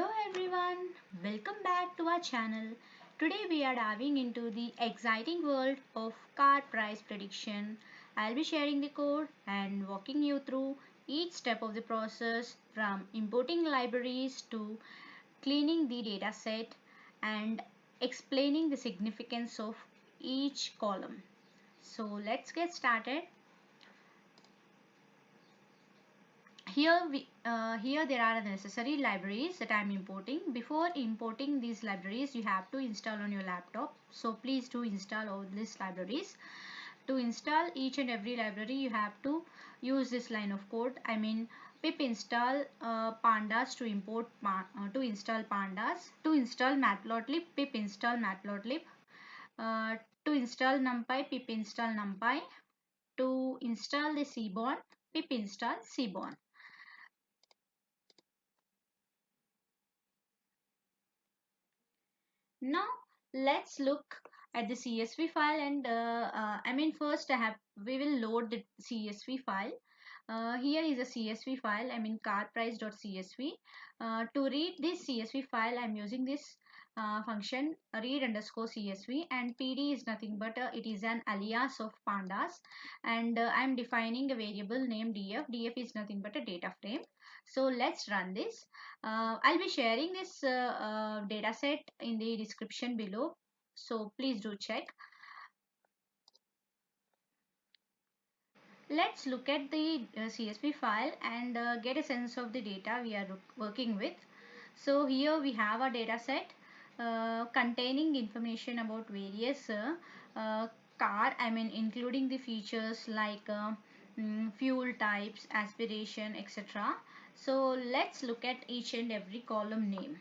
Hello everyone, welcome back to our channel. Today we are diving into the exciting world of car price prediction. I'll be sharing the code and walking you through each step of the process from importing libraries to cleaning the dataset and explaining the significance of each column. So let's get started. Here there are the necessary libraries that I am importing. Before importing these libraries, you have to install on your laptop. So please do install all these libraries. To install each and every library, you have to use this line of code. I mean pip install pandas to import to install pandas. To install matplotlib, pip install matplotlib. Uh, to install numpy, pip install numpy. To install the cborn, pip install cborn. Now let's look at the CSV file and first we will load the CSV file. Here is a CSV file, carprice.csv. To read this CSV file, I'm using this function read underscore CSV, and PD is nothing but it is an alias of pandas, and I'm defining a variable named df. Df is nothing but a data frame. So let's run this. I'll be sharing this data set in the description below, so please do check. Let's look at the CSV file and get a sense of the data we are working with. So here we have a data set containing information about various uh, car, including the features like fuel types, aspiration, etc. So let's look at each and every column name.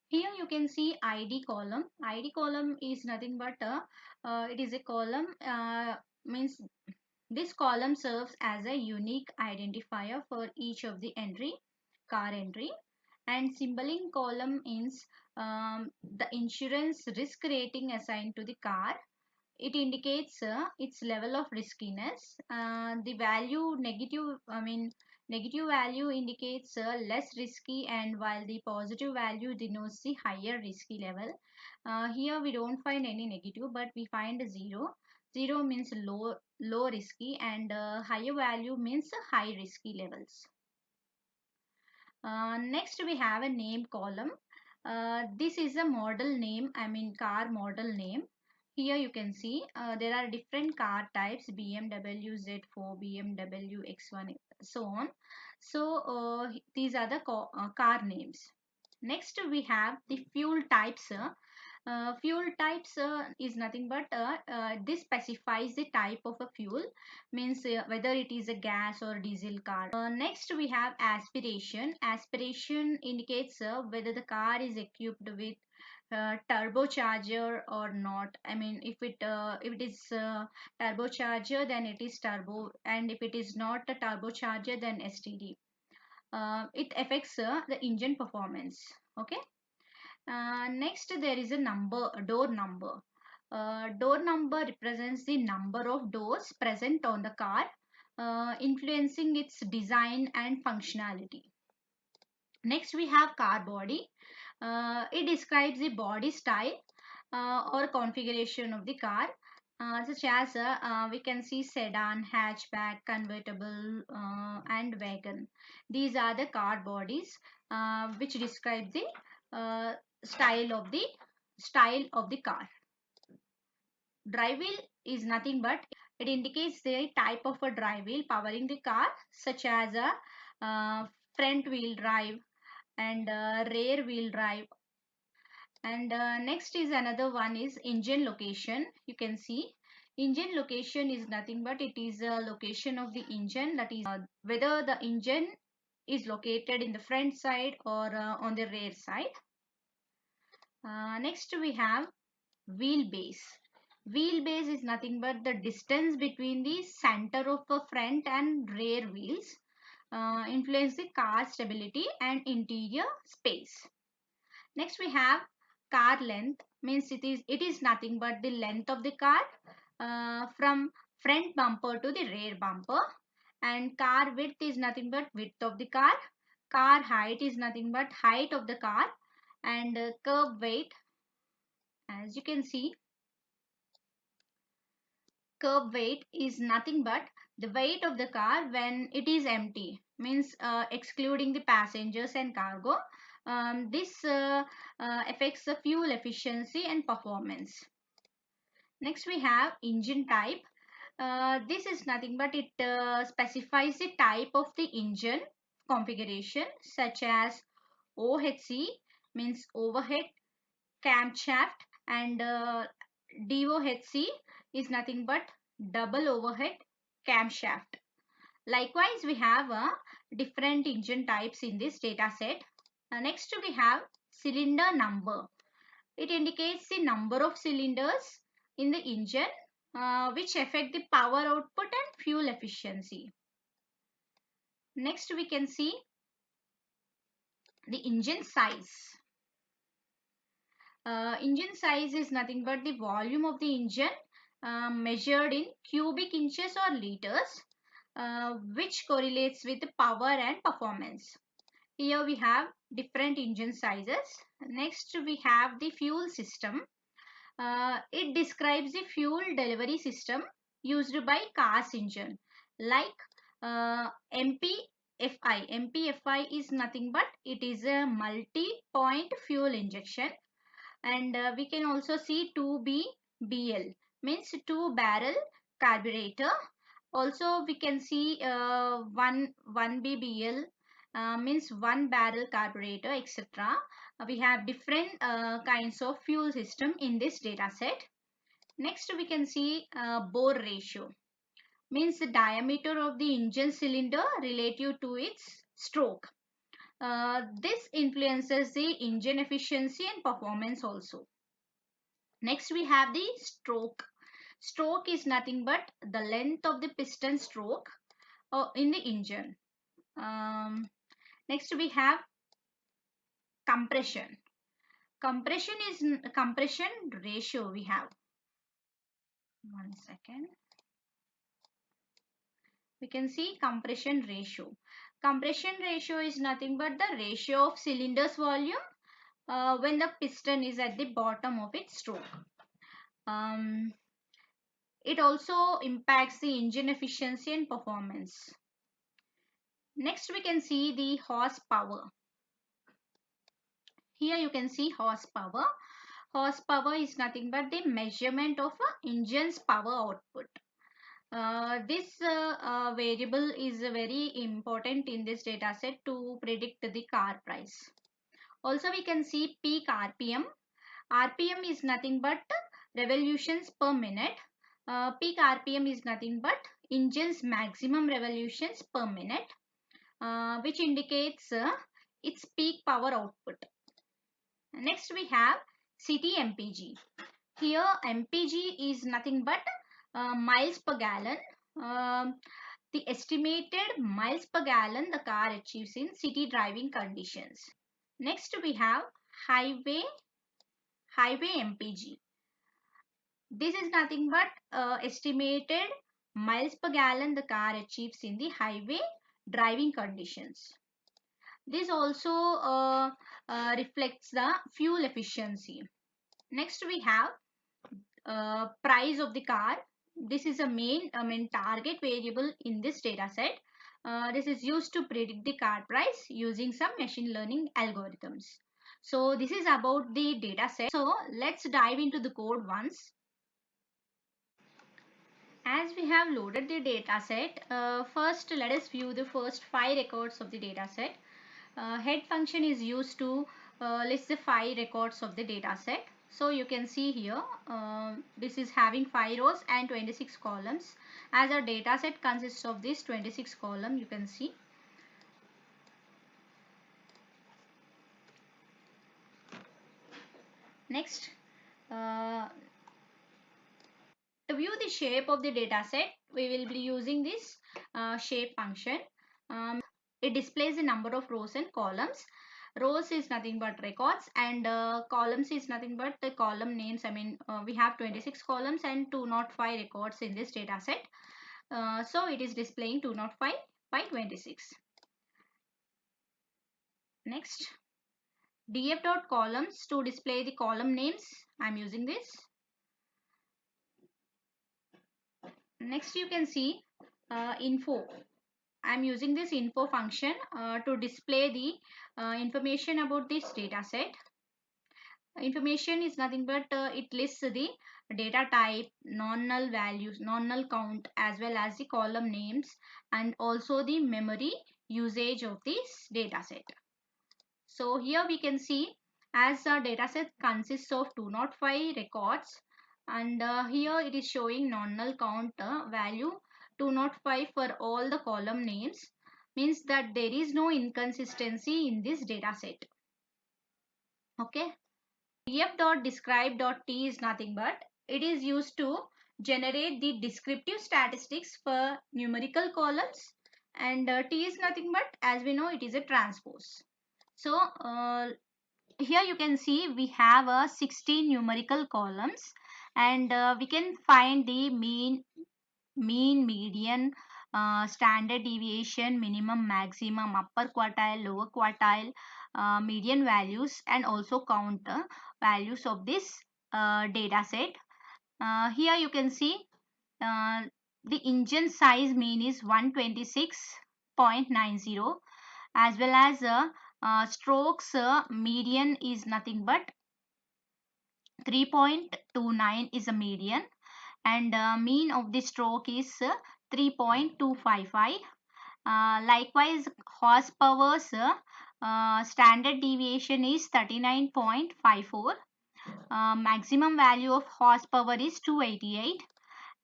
Here you can see ID column. ID column is nothing but it is a column, means this column serves as a unique identifier for each of the car entry, and symboling column is the insurance risk rating assigned to the car. It indicates its level of riskiness. The value negative, negative value indicates less risky, and while the positive value denotes the higher risky level. Here we don't find any negative, but we find a 0. 0 means low risky, and higher value means high risky levels. Next we have a name column. This is a model name, car model name. Here you can see there are different car types: BMW Z4, BMW X1, so on. So these are the car names. Next we have the fuel types. Fuel types is nothing but this specifies the type of a fuel, means whether it is a gas or diesel car. Next we have aspiration. Aspiration indicates whether the car is equipped with turbocharger or not. If it is turbocharger, then it is turbo, and if it is not a turbocharger, then STD. It affects the engine performance. Okay. Next there is a door number. Door number represents the number of doors present on the car, influencing its design and functionality. Next we have car body. It describes the body style or configuration of the car, such as we can see sedan, hatchback, convertible, and wagon. These are the car bodies which describe the uh, style of the car. Drive wheel is nothing but it indicates the type of a drive wheel powering the car, such as a front wheel drive and rear wheel drive. And next is another one is engine location. You can see engine location is nothing but it is a location of the engine, that is whether the engine is located in the front side or on the rear side. Next we have wheelbase. Wheelbase is nothing but the distance between the center of the front and rear wheels, influence the car stability and interior space. Next we have car length, means it is nothing but the length of the car from front bumper to the rear bumper. And car width is nothing but width of the car. car height is nothing but height of the car, and curb weight, as you can see, curb weight is nothing but the weight of the car when it is empty, means excluding the passengers and cargo. This affects the fuel efficiency and performance. Next we have engine type. This is nothing but it specifies the type of the engine configuration, such as OHC, means overhead camshaft, and DOHC is nothing but double overhead camshaft. Likewise, we have different engine types in this data set. Next, we have cylinder number. It indicates the number of cylinders in the engine which affect the power output and fuel efficiency. Next, we can see the engine size. Engine size is nothing but the volume of the engine measured in cubic inches or liters, which correlates with the power and performance. Here we have different engine sizes. Next we have the fuel system. It describes the fuel delivery system used by car's engine, like MPFI. MPFI is nothing but it is a multi-point fuel injection, and we can also see 2BBL, means 2 barrel carburetor. Also we can see 1BBL, means 1 barrel carburetor, etc. We have different kinds of fuel system in this data set. Next we can see bore ratio, means the diameter of the engine cylinder relative to its stroke. This influences the engine efficiency and performance also. Next we have the stroke. Stroke is nothing but the length of the piston stroke in the engine. Next we have compression. Compression ratio we have. One second. We can see compression ratio. Compression ratio is nothing but the ratio of cylinder's volume when the piston is at the bottom of its stroke. It also impacts the engine efficiency and performance. Next we can see the horsepower. Here you can see horsepower. Horsepower is nothing but the measurement of an engine's power output. This variable is very important in this data set to predict the car price. Also we can see peak RPM. RPM is nothing but revolutions per minute. Peak RPM is nothing but engine's maximum revolutions per minute, which indicates its peak power output. Next we have city MPG. Here MPG is nothing but miles per gallon. The estimated miles per gallon the car achieves in city driving conditions. Next we have highway MPG. This is nothing but estimated miles per gallon the car achieves in the highway driving conditions. This also reflects the fuel efficiency. Next we have price of the car. This is a main target variable in this data set. This is used to predict the car price using some machine learning algorithms. So this is about the data set. So let's dive into the code once. As we have loaded the data set, first let us view the first 5 records of the data set. Head function is used to list the 5 records of the data set. So you can see here, this is having 5 rows and 26 columns. As our data set consists of this 26 column, you can see. Next, to view the shape of the data set, we will be using this shape function. It displays the number of rows and columns. Rows is nothing but records, and columns is nothing but the column names. We have 26 columns and 205 records in this data set. So it is displaying 205 by 26. Next, df.columns to display the column names. I'm using this. Next, you can see info. I'm using this info function to display the information about this data set. Information is nothing but it lists the data type, non-null values, non-null count, as well as the column names, and also the memory usage of this data set. So here we can see, as the data set consists of 205 records, and here it is showing non-null count value 205 for all the column names, means that there is no inconsistency in this data set. Okay. df.describe.t is nothing but it is used to generate the descriptive statistics for numerical columns, and t is nothing but, as we know, it is a transpose. So here you can see we have 16 numerical columns, and we can find the mean, median, standard deviation, minimum, maximum, upper quartile, lower quartile, median values, and also counter values of this data set. Here you can see uh, the engine size mean is 126.90, as well as strokes median is nothing but 3.29 is a median, and mean of the stroke is 3.255. Likewise, horsepowers standard deviation is 39.54. Maximum value of horsepower is 288,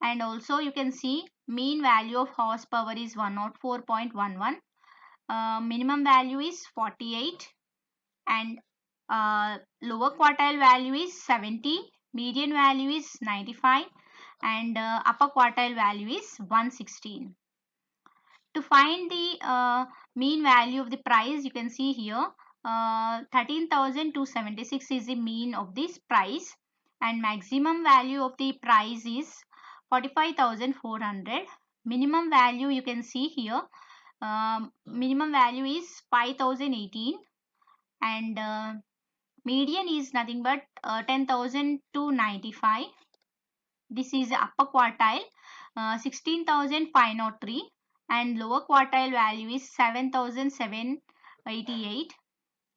and also you can see mean value of horsepower is 104.11. Minimum value is 48, and lower quartile value is 70, median value is 95, and upper quartile value is 116. To find the mean value of the price, you can see here 13,276 is the mean of this price, and maximum value of the price is 45,400. Minimum value you can see here, minimum value is 5,018, and median is nothing but 10,295. This is upper quartile 16,503, and lower quartile value is 7,788,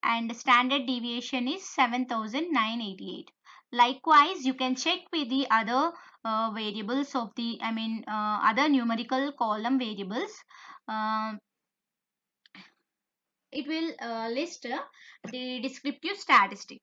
and standard deviation is 7,988. Likewise, you can check with the other variables of the, other numerical column variables. It will list the descriptive statistic.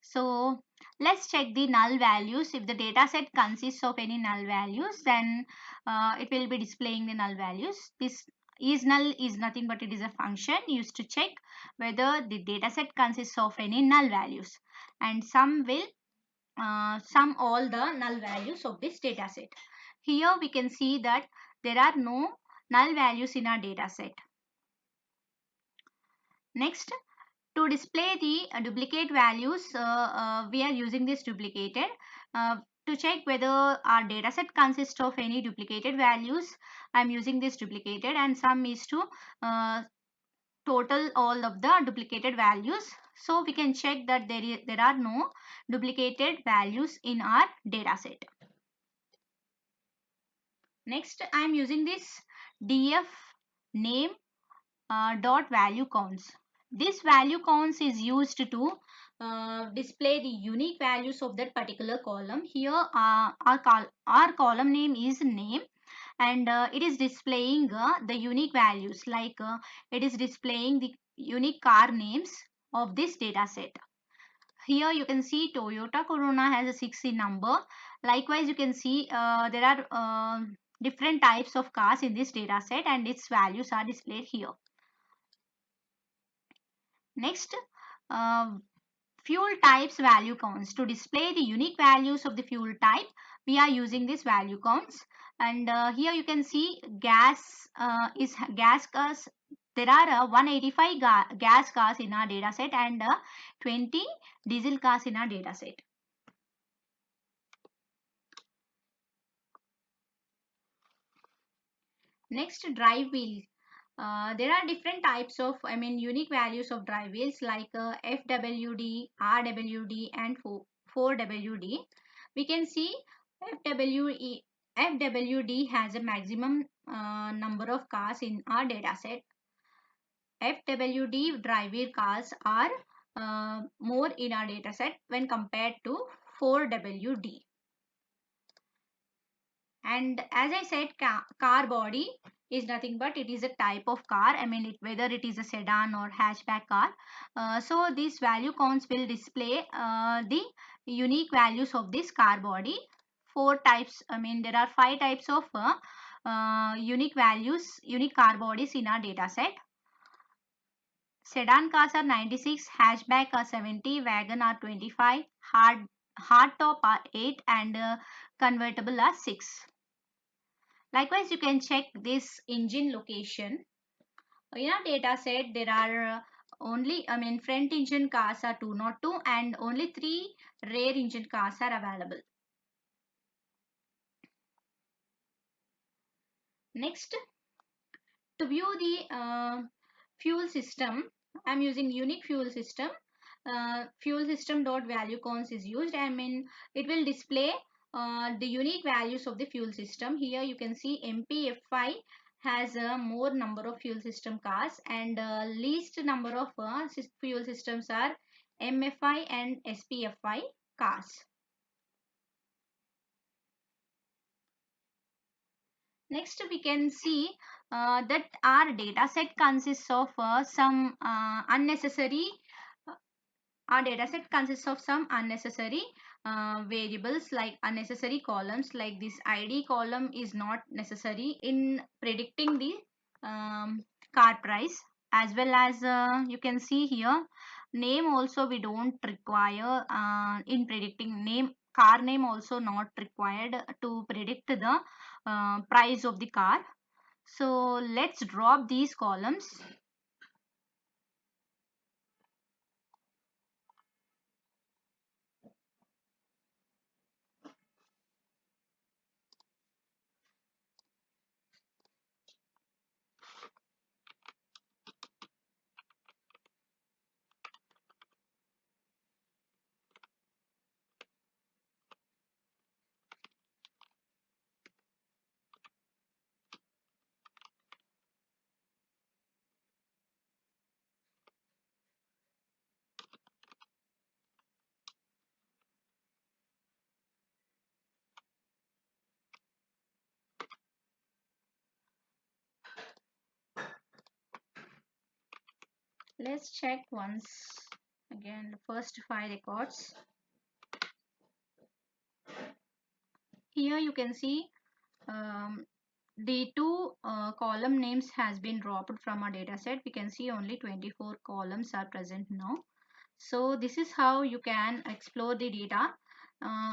So let's check the null values. If the data set consists of any null values, then it will be displaying the null values. This is null is nothing but it is a function used to check whether the data set consists of any null values, and sum will sum all the null values of this data set. Here we can see that there are no null values in our data set. Next, to display the duplicate values, we are using this duplicated. To check whether our dataset consists of any duplicated values, I am using this duplicated, and sum is to total all of the duplicated values. So we can check that there are no duplicated values in our dataset. Next, I am using this df name dot value counts. This value counts is used to display the unique values of that particular column. Here our column name is name, and it is displaying the unique values, like it is displaying the unique car names of this data set. Here you can see Toyota Corona has a 6 in number. Likewise, you can see there are different types of cars in this data set, and its values are displayed here. Next, fuel types value counts. To display the unique values of the fuel type, we are using this value counts. And here you can see gas is gas cars. There are 185 gas cars in our data set, and 20 diesel cars in our data set. Next, drive wheel. There are different types of, unique values of drive wheels like FWD, RWD, and 4WD. We can see FWE, FWD has a maximum number of cars in our dataset. FWD drive wheel cars are more in our dataset when compared to 4WD. And as I said, car body is nothing but it is a type of car. Whether it is a sedan or hatchback car. So these value counts will display the unique values of this car body. Four types. There are five types of unique values, unique car bodies in our data set. Sedan cars are 96, hatchback are 70, wagon are 25, hardtop are 8, and convertible are 6. Likewise, you can check this engine location. In our data set, there are front engine cars are 202 and only 3 rear engine cars are available. Next, to view the fuel system, I'm using unique fuel system. Fuel system dot value cons is used. It will display the unique values of the fuel system. Here you can see MPFI has a more number of fuel system cars, and least number of fuel systems are MFI and SPFI cars. Next, we can see that our data set consists of some unnecessary our dataset consists of some unnecessary variables, like unnecessary columns, like this ID column is not necessary in predicting the car price, as well as you can see here name also we don't require in predicting name. Car name also not required to predict the price of the car. So let's drop these columns. Let's check once again the first 5 records. Here you can see the two column names has been dropped from our data set. We can see only 24 columns are present now. So this is how you can explore the data.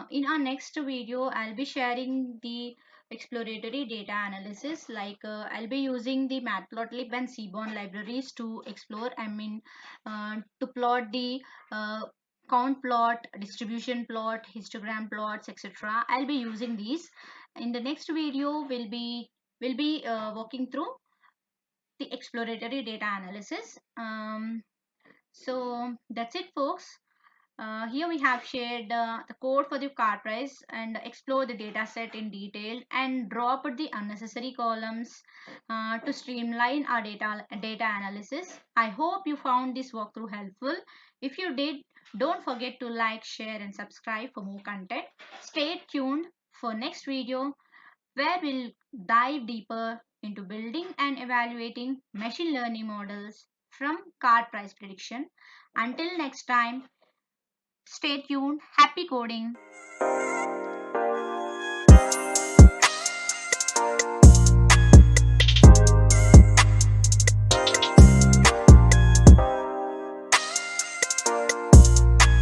In our next video, I'll be sharing the exploratory data analysis. Like I'll be using the Matplotlib and Seaborn libraries to explore. To plot the count plot, distribution plot, histogram plots, etc. I'll be using these. In the next video, we'll be walking through the exploratory data analysis. So that's it, folks. Here we have shared the code for the car price and explore the data set in detail and drop the unnecessary columns to streamline our data analysis. I hope you found this walkthrough helpful. If you did, don't forget to like, share, and subscribe for more content. Stay tuned for next video where we'll dive deeper into building and evaluating machine learning models from car price prediction. Until next time, stay tuned. Happy coding.